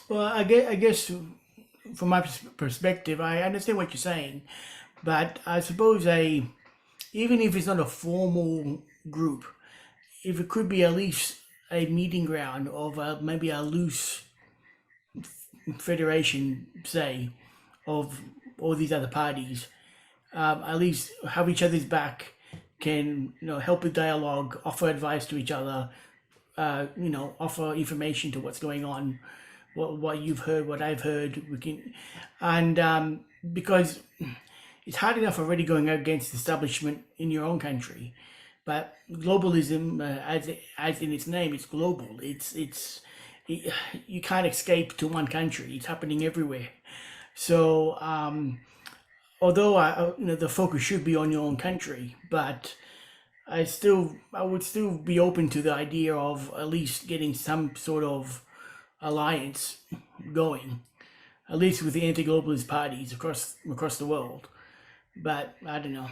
Well, I guess from my perspective, I understand what you're saying, but I suppose even if it's not a formal group, if it could be at least a meeting ground of maybe a loose federation, say, of all these other parties, at least have each other's back, can help with dialogue, offer advice to each other, offer information to what's going on, what you've heard, what I've heard. We can, and because it's hard enough already going against establishment in your own country, but globalism, as in its name, it's global. It, you can't escape to one country. It's happening everywhere. So although the focus should be on your own country, but I would still be open to the idea of at least getting some sort of alliance going, at least with the anti-globalist parties across the world. But I don't know.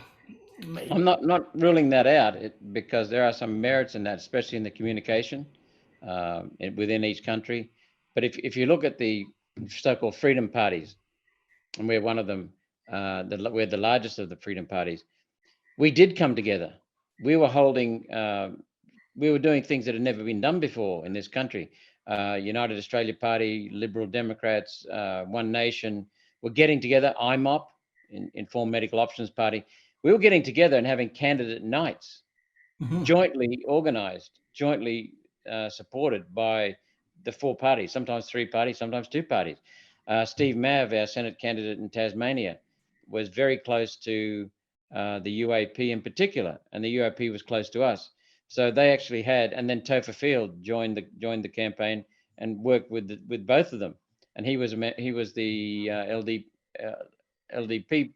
I'm not ruling that out because there are some merits in that, especially in the communication within each country. But if you look at the so-called freedom parties, and we're one of them, we're the largest of the freedom parties. We did come together. We were holding, we were doing things that had never been done before in this country. United Australia Party, Liberal Democrats, One Nation were getting together. IMOP, Informed Medical Options Party. We were getting together and having candidate nights, Mhm. jointly organised, jointly supported by the four parties, sometimes three parties, sometimes two parties. Steve Mav, our Senate candidate in Tasmania, was very close to the UAP in particular, and the UAP was close to us. So they actually had, and then Topher Field joined the campaign and worked with both of them, and he was the LDP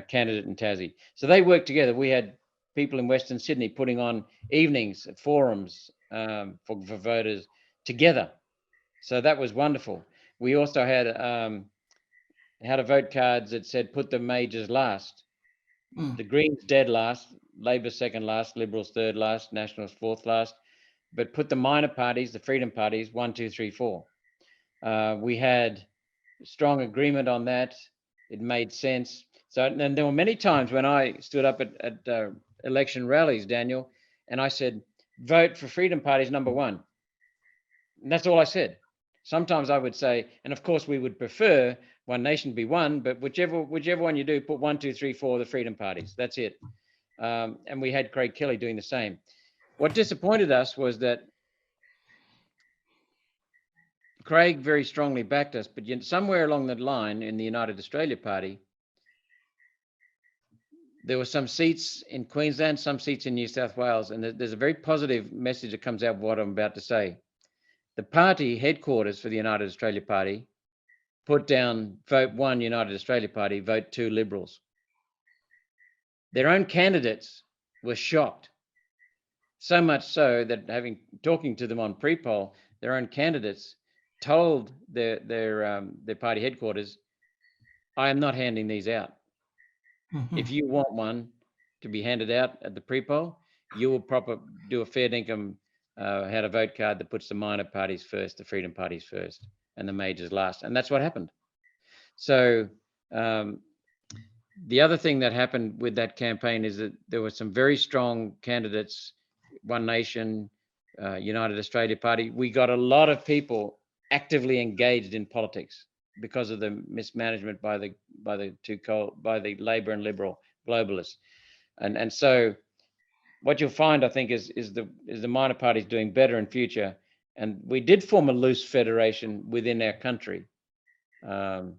candidate in Tassie. So they worked together. We had people in Western Sydney putting on evenings, forums for voters together. So that was wonderful. We also had how to vote cards that said put the majors last. Mm. The Greens dead last, Labor second last, Liberals third last, Nationals fourth last, but put the minor parties, the freedom parties, 1, 2, 3, 4. We had strong agreement on that. It made sense. So, and there were many times when I stood up at election rallies, Daniel, and I said, vote for freedom parties number one. And that's all I said. Sometimes I would say, and of course we would prefer One Nation be one, but whichever one you do, put 1, 2, 3, 4, the freedom parties. That's it. And we had Craig Kelly doing the same. What disappointed us was that Craig very strongly backed us, but somewhere along the line in the United Australia Party, there were some seats in Queensland, some seats in New South Wales, and there's a very positive message that comes out of what I'm about to say. The party headquarters for the United Australia Party put down vote 1 United Australia Party, vote 2 Liberals. Their own candidates were shocked. So much so that talking to them on pre-poll, their own candidates told their party headquarters, I am not handing these out. Mhm. If you want one to be handed out at the pre-poll, you will do a fair dinkum how to vote card that puts the minor parties first, the freedom parties first, and the majors last. And that's what happened. So the other thing that happened with that campaign is that there were some very strong candidates, One Nation, United Australia Party. We got a lot of people actively engaged in politics because of the mismanagement by the Labor and Liberal globalists, and so what you'll find, I think, is the minor parties doing better in future. And we did form a loose federation within our country, and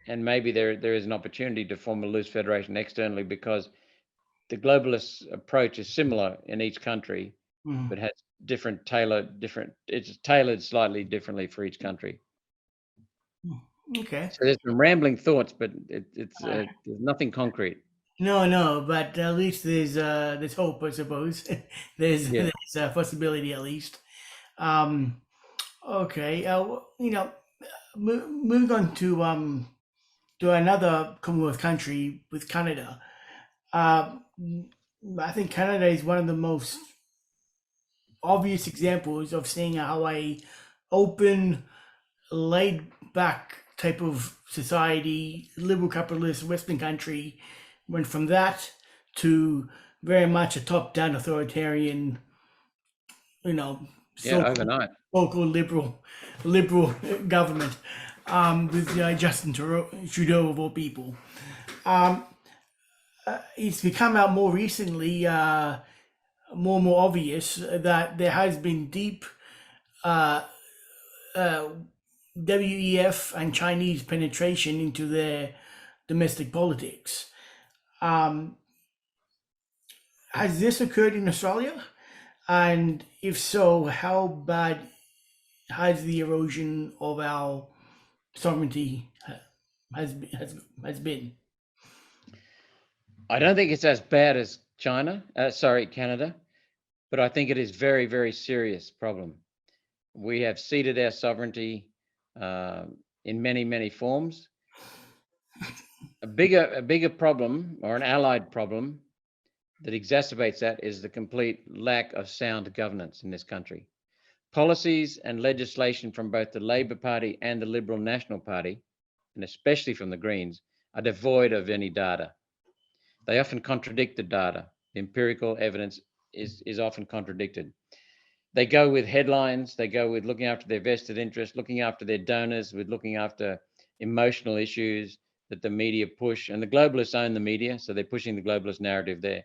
maybe there is an opportunity to form a loose federation externally because the globalist approach is similar in each country, Mm. but has it's tailored slightly differently for each country. Okay. So there's some rambling thoughts, but there's nothing concrete. No, but at least there's hope, I suppose. Yeah. There's a possibility at least. Um, okay. Moving on to another Commonwealth country with Canada. Uh, I think Canada is one of the most obvious examples of seeing how a open, laid back type of society, liberal capitalist Western country, went from that to very much a top down authoritarian you know, Yeah, so-called overnight. so-called liberal government with Justin Trudeau of all people. Um, it's become out more recently, more and more obvious that there has been deep uh, uh, WEF and Chinese penetration into their domestic politics. Um, has this occurred in Australia? And if so, how bad has the erosion of our sovereignty has been? I don't think it's as bad as Canada, but I think it is very, very serious problem. We have ceded our sovereignty in many, many forms. A bigger problem, or an allied problem that exacerbates that, is the complete lack of sound governance in this country. Policies and legislation from both the Labor Party and the Liberal National Party, and especially from the Greens, are devoid of any data. They often contradict the data. The empirical evidence is often contradicted. They go with headlines, they go with looking after their vested interest, looking after their donors, with looking after emotional issues that the media push. And the globalists own the media, so they're pushing the globalist narrative there.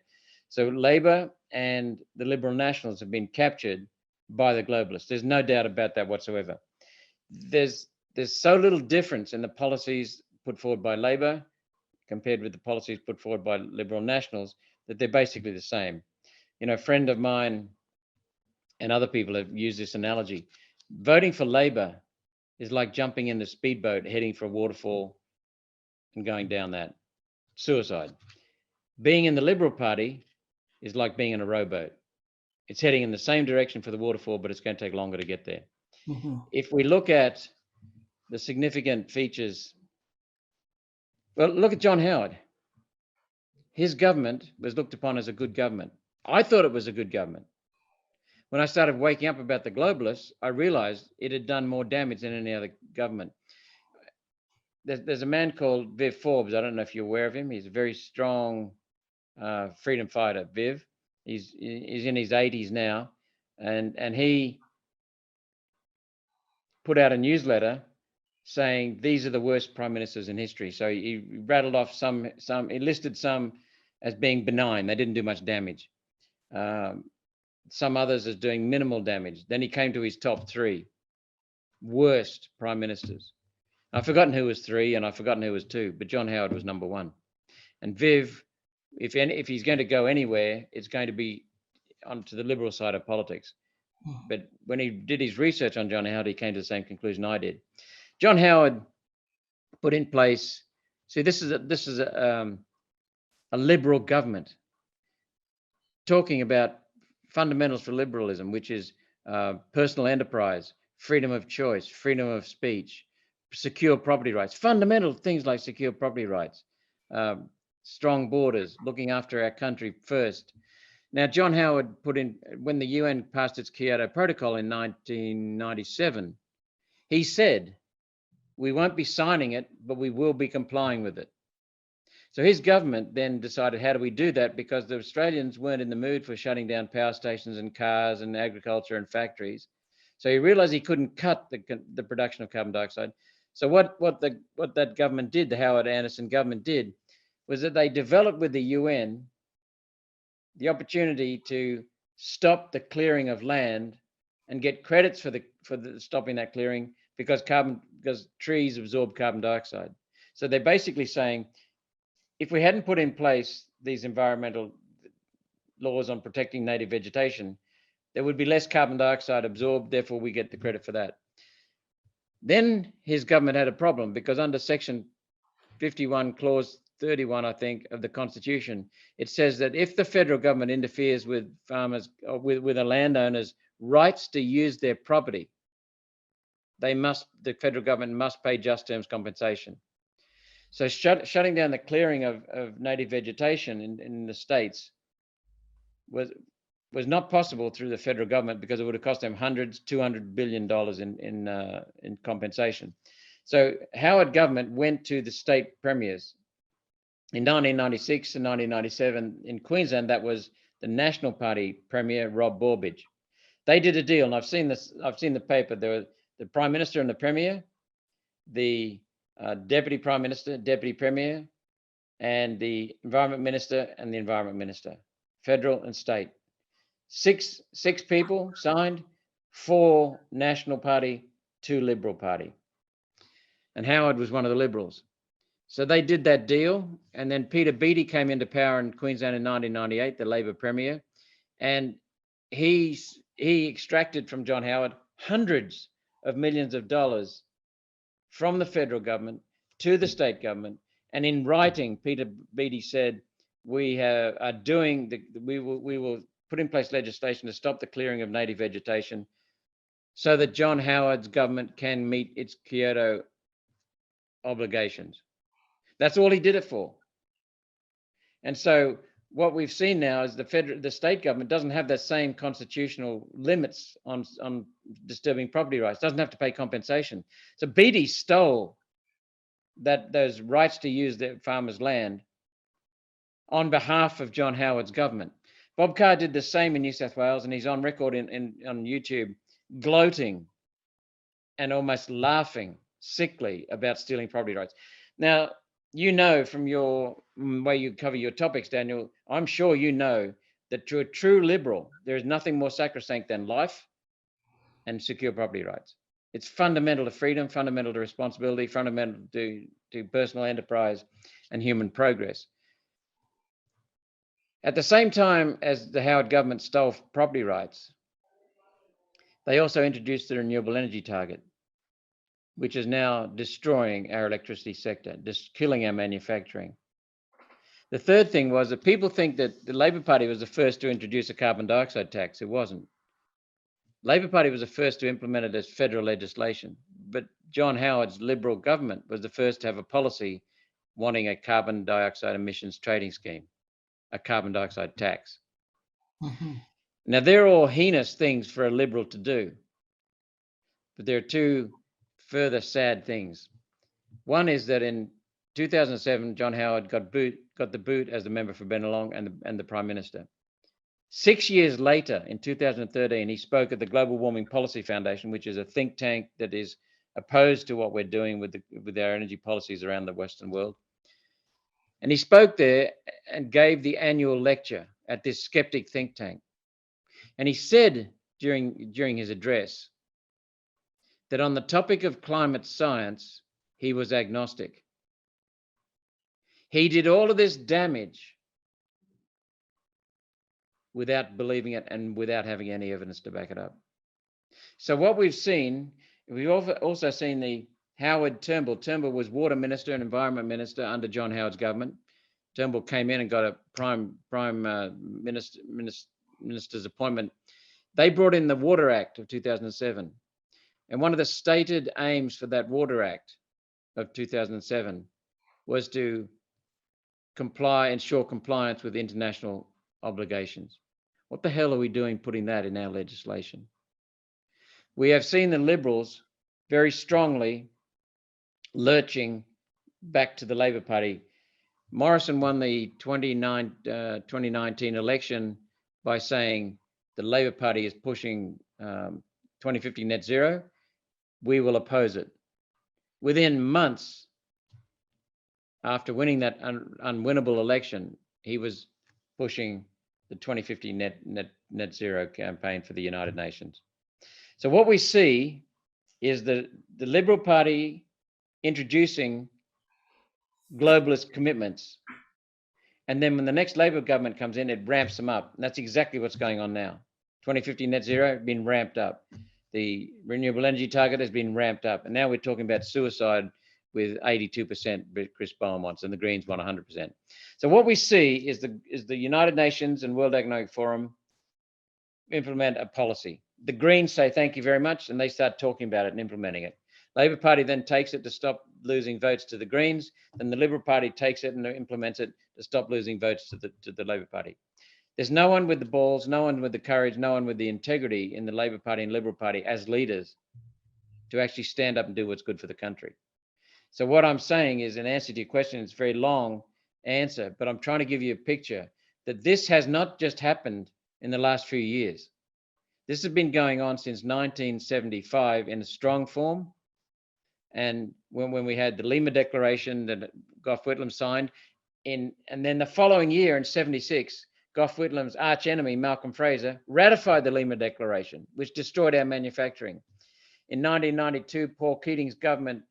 So Labor and the Liberal Nationals have been captured by the globalists. There's no doubt about that whatsoever. There's so little difference in the policies put forward by Labor compared with the policies put forward by Liberal Nationals that they're basically the same. You know, a friend of mine and other people have used this analogy. Voting for Labor is like jumping in the speedboat heading for a waterfall and going down that. Suicide. Being in the Liberal Party is like being in a rowboat. It's heading in the same direction for the waterfall, but it's going to take longer to get there. Mm-hmm. If we look at the significant features, well, look at John Howard. His government was looked upon as a good government. I thought it was a good government. When I started waking up about the globalists, I realized it had done more damage than any other government. There's a man called Viv Forbes. I don't know if you're aware of him. He's a very strong freedom fighter, Viv. He's in his 80s now, and he put out a newsletter saying these are the worst prime ministers in history. So he rattled off some. He listed some as being benign. They didn't do much damage. Some others as doing minimal damage. Then he came to his top 3 worst prime ministers. I've forgotten who was 3 and I've forgotten who was 2, but John Howard was number 1. And Viv, if he's going to go anywhere, it's going to be onto the liberal side of politics. But when he did his research on John Howard, he came to the same conclusion I did. John Howard put in place. See, this is a liberal government talking about fundamentals for liberalism, which is personal enterprise, freedom of choice, freedom of speech, secure property rights, fundamental things like secure property rights, strong borders, looking after our country first. Now, John Howard put in, when the UN passed its Kyoto Protocol in 1997, he said, we won't be signing it, but we will be complying with it. So his government then decided, how do we do that? Because the Australians weren't in the mood for shutting down power stations and cars and agriculture and factories. So he realized he couldn't cut the production of carbon dioxide. So what that government did, the Howard Anderson government did, was that they developed with the UN the opportunity to stop the clearing of land and get credits for the stopping that clearing because trees absorb carbon dioxide. So they're basically saying, if we hadn't put in place these environmental laws on protecting native vegetation, there would be less carbon dioxide absorbed, therefore we get the credit for that. Then his government had a problem because under section 51, clause 31, I think, of the Constitution, it says that if the federal government interferes with farmers or with a landowner's rights to use their property, the federal government must pay just terms compensation. So shutting down the clearing of native vegetation in the states was not possible through the federal government because it would have cost them $200 billion in compensation. So Howard government went to the state premiers. In 1996 and 1997 in Queensland, that was the National Party Premier, Rob Borbidge. They did a deal, and I've seen this. I've seen the paper. There were the Prime Minister and the Premier, the Deputy Prime Minister, Deputy Premier, and the Environment Minister and the Environment Minister, federal and state. Six people signed, 4 National Party, 2 Liberal Party. And Howard was one of the Liberals. So they did that deal. And then Peter Beattie came into power in Queensland in 1998, the Labor Premier. And he extracted from John Howard hundreds of millions of dollars from the federal government to the state government. And in writing, Peter Beattie said, we will put in place legislation to stop the clearing of native vegetation so that John Howard's government can meet its Kyoto obligations. That's all he did it for. And so what we've seen now is the state government doesn't have the same constitutional limits on disturbing property rights, doesn't have to pay compensation. So Beattie stole those rights to use the farmers' land on behalf of John Howard's government. Bob Carr did the same in New South Wales, and he's on record on YouTube gloating and almost laughing sickly about stealing property rights. Now, you know from your way you cover your topics, Daniel, I'm sure you know that to a true liberal, there is nothing more sacrosanct than life and secure property rights. It's fundamental to freedom, fundamental to responsibility, fundamental to personal enterprise and human progress. At the same time as the Howard government stole property rights, they also introduced the renewable energy target, which is now destroying our electricity sector, just killing our manufacturing. The third thing was that people think that the Labor Party was the first to introduce a carbon dioxide tax. It wasn't. Labor Party was the first to implement it as federal legislation, but John Howard's Liberal government was the first to have a policy wanting a carbon dioxide emissions trading scheme, a carbon dioxide tax. Mm-hmm. Now, they're all heinous things for a Liberal to do, but there are 2 further sad things. One is that in 2007, John Howard got the boot as the member for Bennelong and the Prime Minister. 6 years later, in 2013, he spoke at the Global Warming Policy Foundation, which is a think tank that is opposed to what we're doing with our energy policies around the Western world. And he spoke there and gave the annual lecture at this skeptic think tank. And he said during his address that on the topic of climate science, he was agnostic. He did all of this damage without believing it and without having any evidence to back it up. So what we've also seen the Howard Turnbull. Turnbull was water minister and environment minister under John Howard's government. Turnbull came in and got a prime minister's appointment. They brought in the Water Act of 2007. And one of the stated aims for that Water Act of 2007 was to ensure compliance with international obligations. What the hell are we doing putting that in our legislation? We have seen the Liberals very strongly lurching back to the Labor Party. Morrison won the 2019 election by saying the Labor Party is pushing 2050 net zero. We will oppose it. Within months after winning that unwinnable election, he was pushing the 2050 net zero campaign for the United Nations. So what we see is the Liberal Party introducing globalist commitments. And then when the next Labor government comes in, it ramps them up. And that's exactly what's going on now. 2050 net zero has been ramped up. The renewable energy target has been ramped up. And now we're talking about suicide with 82% Chris Bowen wants, and the Greens want 100%. So what we see is the United Nations and World Economic Forum implement a policy. The Greens say, thank you very much, and they start talking about it and implementing it. Labor Party then takes it to stop losing votes to the Greens, and the Liberal Party takes it and implements it to stop losing votes to the Labor Party. There's no one with the balls, no one with the courage, no one with the integrity in the Labor Party and Liberal Party as leaders to actually stand up and do what's good for the country. So what I'm saying is, in answer to your question, it's a very long answer, but I'm trying to give you a picture that this has not just happened in the last few years. This has been going on since 1975 in a strong form. And when we had the Lima Declaration that Gough Whitlam signed, and then the following year in 76, Gough Whitlam's arch enemy, Malcolm Fraser, ratified the Lima Declaration, which destroyed our manufacturing. In 1992, Paul Keating's government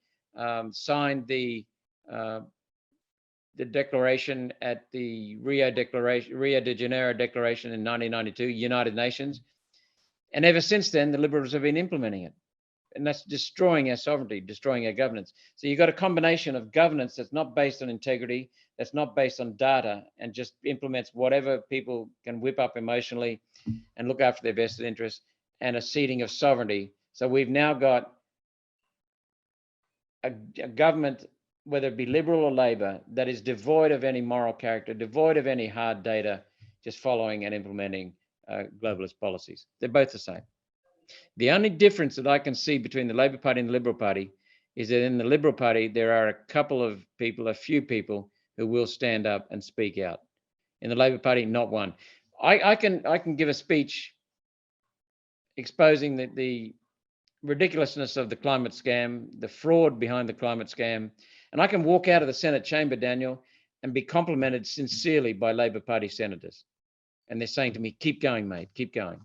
signed the declaration at the Rio de Janeiro Declaration in 1992, United Nations. And ever since then, the Liberals have been implementing it. And that's destroying our sovereignty, destroying our governance. So you've got a combination of governance that's not based on integrity, that's not based on data, and just implements whatever people can whip up emotionally and look after their vested interests, and a ceding of sovereignty. So we've now got a government, whether it be Liberal or Labor, that is devoid of any moral character, devoid of any hard data, just following and implementing globalist policies. They're both the same. The only difference that I can see between the Labor Party and the Liberal Party is that in the Liberal Party, there are a couple of people, a few people who will stand up and speak out. In the Labor Party, not one. I can give a speech exposing the ridiculousness of the climate scam, the fraud behind the climate scam, and I can walk out of the Senate chamber, Daniel, and be complimented sincerely by Labor Party senators. And they're saying to me, keep going, mate, keep going.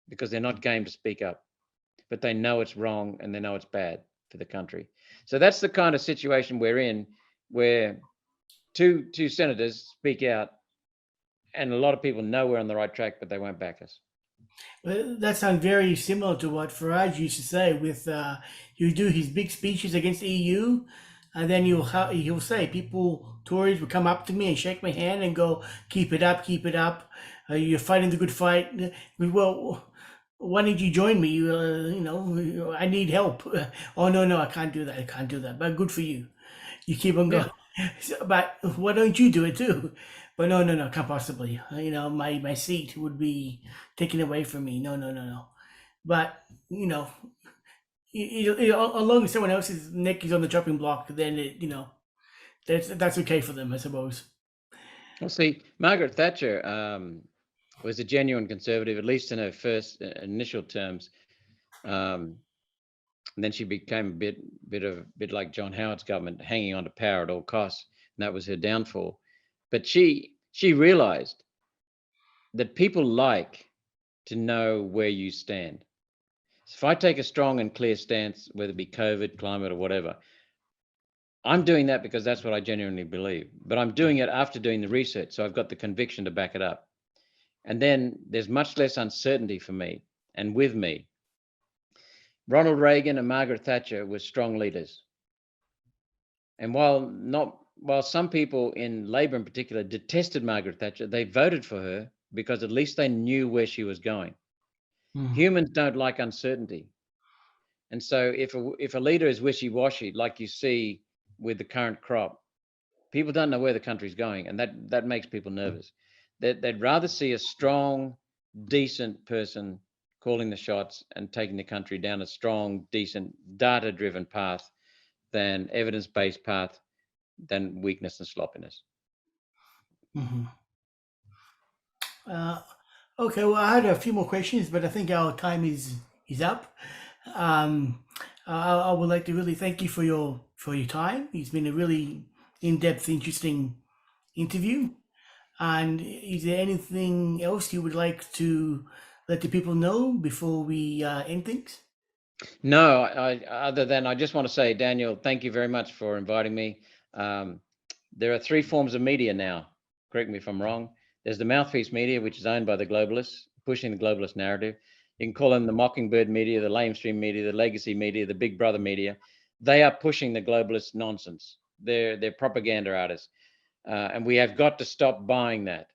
Because they're not game to speak up, but they know it's wrong and they know it's bad for the country. So that's the kind of situation we're in, where two senators speak out, and a lot of people know we're on the right track, but they won't back us. Well, that sounds very similar to what Farage used to say. With you do his big speeches against the EU, and then he'll say Tories will come up to me and shake my hand and go, "Keep it up, keep it up. You're fighting the good fight." Well, why didn't you join me? I need help. Oh no, I can't do that. I can't do that. But good for you. You keep on going. But why don't you do it too? But no, can't possibly. My seat would be taken away from me. No. But as long as someone else's neck is on the chopping block, then that's okay for them, I suppose. Well, see, Margaret Thatcher was a genuine conservative, at least in her first initial terms. And then she became a bit like John Howard's government, hanging on to power at all costs, and that was her downfall. But she realized that people like to know where you stand. So if I take a strong and clear stance, whether it be COVID, climate, or whatever, I'm doing that because that's what I genuinely believe. But I'm doing it after doing the research, so I've got the conviction to back it up. And then there's much less uncertainty for me and with me. Ronald Reagan and Margaret Thatcher were strong leaders. And while some people in Labor in particular detested Margaret Thatcher, they voted for her because at least they knew where she was going. Humans don't like uncertainty. And so if a leader is wishy-washy, like you see with the current crop, people don't know where the country's going, and that makes people nervous. They'd rather see a strong, decent person calling the shots and taking the country down a strong, decent, data-driven path than evidence-based path, than weakness and sloppiness. Mm-hmm. Okay, well, I had a few more questions, but I think our time is up. I would like to really thank you for your time. It's been a really in-depth, interesting interview. And is there anything else you would like to let the people know before we end things? No, other than I just want to say, Daniel, thank you very much for inviting me. There are three forms of media now. Correct me if I'm wrong. There's the mouthpiece media, which is owned by the globalists, pushing the globalist narrative. You can call them the mockingbird media, the lamestream media, the legacy media, the big brother media. They are pushing the globalist nonsense. They're propaganda artists. And we have got to stop buying that.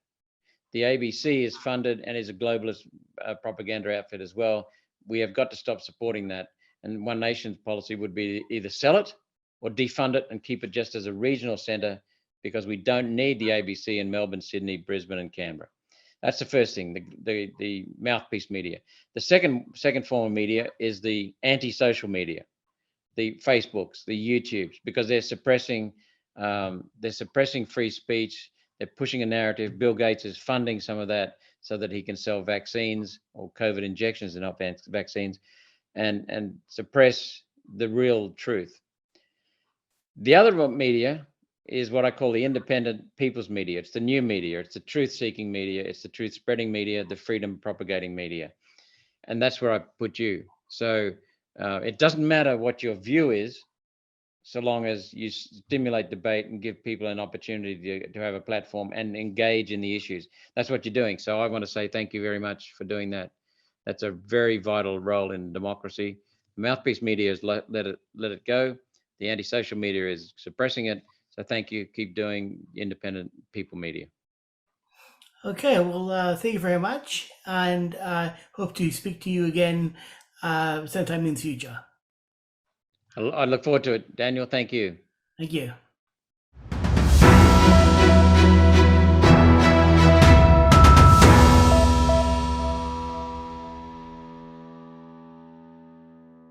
The ABC is funded and is a globalist propaganda outfit as well. We have got to stop supporting that. And One Nation's policy would be either sell it or defund it and keep it just as a regional centre, because we don't need the ABC in Melbourne, Sydney, Brisbane, and Canberra. That's the first thing, the mouthpiece media. The second form of media is the anti-social media, the Facebooks, the YouTubes, because they're suppressing free speech. They're pushing a narrative. Bill Gates is funding some of that so that he can sell vaccines or COVID injections and not vaccines, and suppress the real truth. The other media is what I call the independent people's media. It's the new media. It's the truth-seeking media. It's the truth-spreading media, the freedom-propagating media. And that's where I put you. So it doesn't matter what your view is, so long as you stimulate debate and give people an opportunity to have a platform and engage in the issues. That's what you're doing. So I want to say thank you very much for doing that. That's a very vital role in democracy. The mouthpiece media is let it go. The anti-social media is suppressing it. So thank you. Keep doing independent people media. Okay, well, thank you very much, and hope to speak to you again sometime in the future. I look forward to it. Daniel, thank you. Thank you.